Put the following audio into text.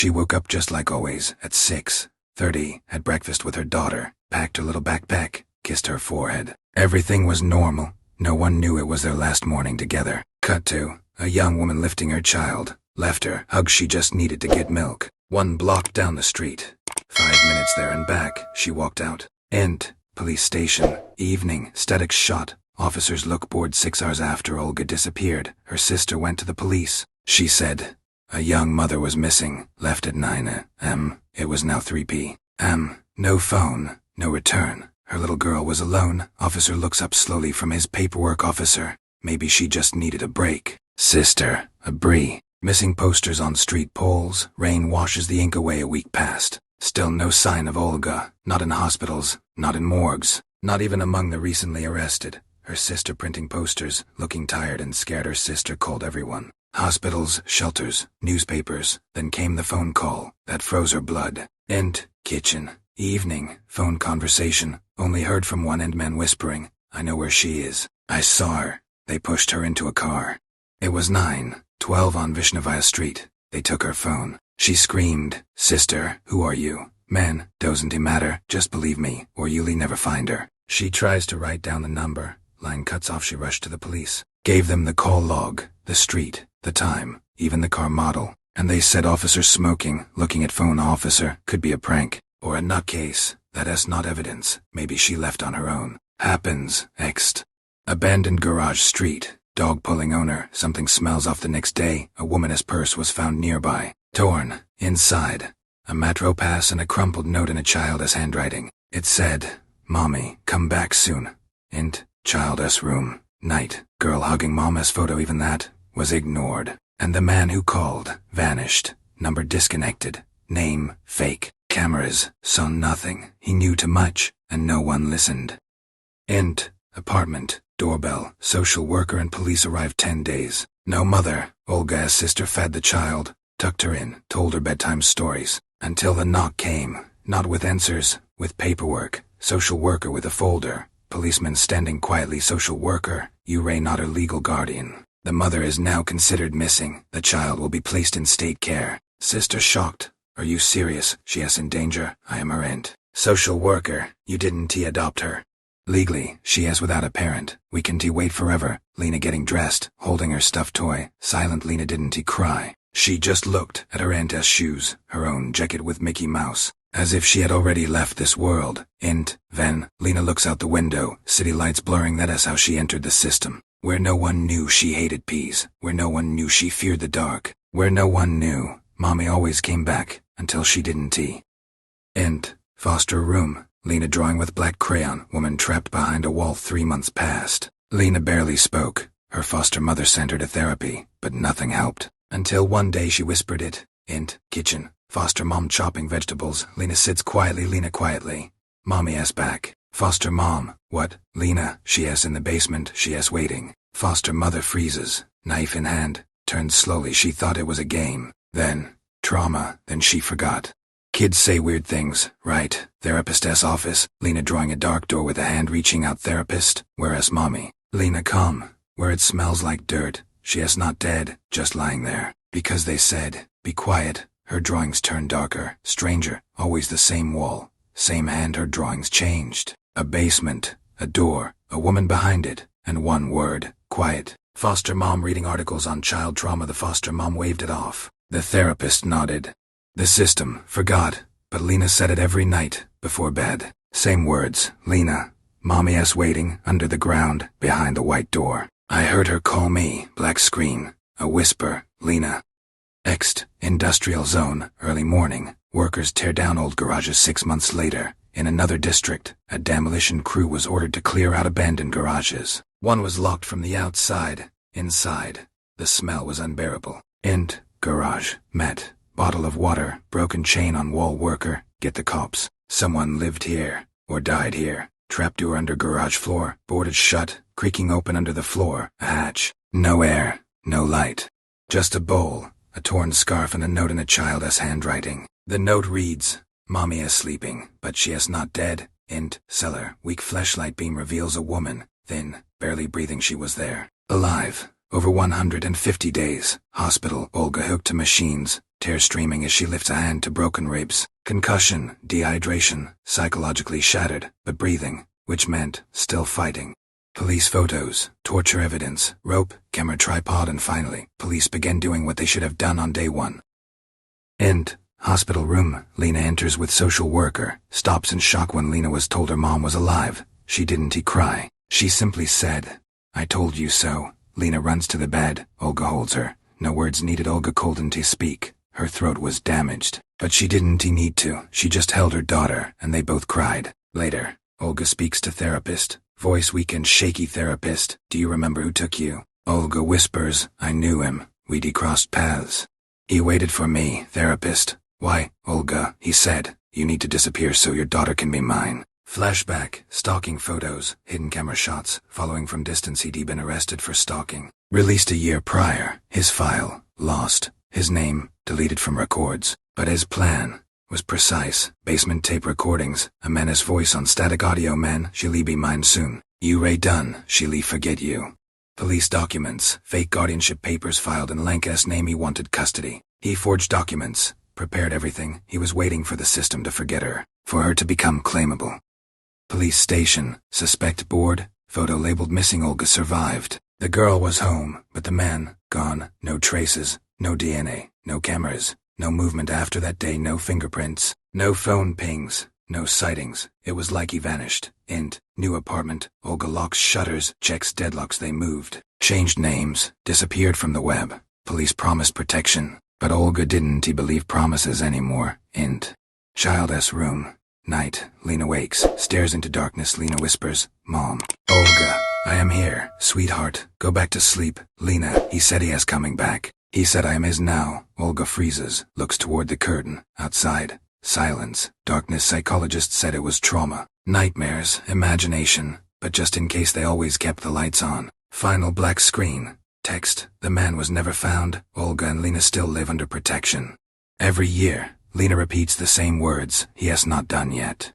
She woke up just like always, at 6:30, had breakfast with her daughter, packed her little backpack, kissed her forehead. Everything was normal. No one knew it was their last morning together. Cut to a young woman lifting her child. Left her, hug she just needed to get milk. 1 block down the street. 5 minutes there and back, she walked out. End. Police station. Evening. Static shot. Officers look bored. 6 hours after Olga disappeared, her sister went to the police. She said a young mother was missing, left at 9 a.m. It was now 3 p.m. No phone, no return. Her little girl was alone. Officer looks up slowly from his paperwork. Officer, maybe she just needed a break. Sister, a brie. Missing posters on street poles. Rain washes the ink away. A week passed. Still no sign of Olga. Not in hospitals, not in morgues, not even among the recently arrested. Her sister printing posters, looking tired and scared. Her sister called everyone. Hospitals, shelters, newspapers. Then came the phone call that froze her blood. End. Kitchen. Evening. Phone conversation. Only heard from one end, man whispering, "I know where she is. I saw her." They pushed her into a car. It was 9:12 on Vishnavaya Street. They took her phone. She screamed, "Sister, who are you?" "Man, doesn't it matter, just believe me, or you'll never find her." She tries to write down the number. Line cuts off. She rushed to the police. Gave them the call log, the street, the time, even the car model. And they said officer smoking, looking at phone. Officer, could be a prank, or a nutcase. That's not evidence. Maybe she left on her own. Happens. Next. Abandoned garage street. Dog pulling owner. Something smells off. The next day, a woman's purse was found nearby. Torn. Inside. A metro pass and a crumpled note in a child's handwriting. It said, "Mommy, come back soon." Int. Child's room. Night. Girl hugging mama's photo. Even that was ignored. And the man who called vanished. Number disconnected. Name fake. Cameras saw nothing. He knew too much, and no one listened. Int. Apartment. Doorbell. Social worker and police arrived. 10 days. No mother. Olga's sister fed the child, tucked her in, told her bedtime stories, until the knock came. Not with answers, with paperwork. Social worker with a folder. Policeman standing quietly. Social worker, you are not her legal guardian. The mother is now considered missing. The child will be placed in state care. Sister shocked. Are you serious? She is in danger. I am her aunt. Social worker, you didn't adopt her. Legally, she is without a parent. We can't wait forever. Lena getting dressed, holding her stuffed toy. Silent. Lena didn't cry. She just looked at her aunt's shoes, her own jacket with Mickey Mouse, as if she had already left this world. Then, Lena looks out the window, city lights blurring. That is how she entered the system. Where no one knew she hated peas, where no one knew she feared the dark, where no one knew Mommy always came back, until she didn't. Foster room. Lena drawing with black crayon. Woman trapped behind a wall. 3 months passed. Lena barely spoke. Her foster mother sent her to therapy, but nothing helped. Until one day she whispered it. Kitchen. Foster mom chopping vegetables. Lena sits quietly. Lena quietly. Mommy asks back. Foster mom, what? Lena, she is in the basement. She is waiting. Foster mother freezes, knife in hand, turns slowly. She thought it was a game. Then, trauma. Then she forgot. Kids say weird things, right? Therapist's office. Lena drawing a dark door with a hand reaching out. Therapist, whereas Mommy? Lena come. Where it smells like dirt. She is not dead, just lying there. Because they said, be quiet. Her drawings turned darker. Stranger, always the same wall. Same hand. Her drawings changed. A basement, a door, a woman behind it, and one word, quiet. Foster mom reading articles on child trauma. The foster mom waved it off. The therapist nodded. The system forgot, but Lena said it every night, before bed. Same words. Lena. Mommy is waiting, under the ground, behind the white door. I heard her call me. Black screen. A whisper. Lena. Next. Industrial zone. Early morning. Workers tear down old garages. 6 months later. In another district, a demolition crew was ordered to clear out abandoned garages. One was locked from the outside. Inside, the smell was unbearable. Garage. Met. Bottle of water, broken chain on wall. Worker, get the cops. Someone lived here, or died here. Trapdoor under garage floor, boarded shut, creaking open under the floor. A hatch. No air, no light. Just a bowl, a torn scarf and a note in a child's handwriting. The note reads, Mommy is sleeping, but she is not dead. Cellar. Weak flashlight beam reveals a woman, thin, barely breathing. She was there. Alive. Over 150 days. Hospital. Olga hooked to machines. tears streaming as she lifts a hand to broken ribs. Concussion, dehydration, psychologically shattered, but breathing, which meant still fighting. Police photos, torture evidence, rope, camera tripod, and finally, police began doing what they should have done on day one. Hospital room. Lena enters with social worker, stops in shock when Lena was told her mom was alive. She didn't cry. She simply said, "I told you so." Lena runs to the bed. Olga holds her. No words needed. Olga couldn't speak. Her throat was damaged. But she didn't need to. She just held her daughter, and they both cried. Later, Olga speaks to therapist. Voice weak and shaky. Therapist, "Do you remember who took you?" Olga whispers, "I knew him. We'd crossed paths. He waited for me." Therapist, "Why, Olga?" He said, "You need to disappear so your daughter can be mine." Flashback, stalking photos, hidden camera shots, following from distance. He'd been arrested for stalking. Released a year prior. His file, lost. His name, deleted from records. But his plan was precise. Basement tape recordings, a menace voice on static audio. "Man, she'll be mine soon. You Ray done, she'll forget you." Police documents, fake guardianship papers filed in Lanca's name. He wanted custody. He forged documents, prepared everything. He was waiting for the system to forget her, for her to become claimable. Police station, suspect board, photo labeled missing. Olga survived. The girl was home, but the man, gone. No traces, no DNA, no cameras, no movement after that day. No fingerprints, no phone pings, no sightings. It was like he vanished. New apartment. Olga locks shutters, checks deadlocks. They moved, changed names, disappeared from the web. Police promised protection, but Olga didn't believe promises anymore. Child's room. Night. Lena wakes, stares into darkness. Lena whispers, "Mom." Olga, "I am here, sweetheart. Go back to sleep." Lena, "He said he is coming back. He said I am his now." Olga freezes, looks toward the curtain. Outside. Silence. Darkness. Psychologists said it was trauma. Nightmares. Imagination. But just in case they always kept the lights on. Final black screen. Text. The man was never found. Olga and Lena still live under protection. Every year, Lena repeats the same words. "He has not done yet."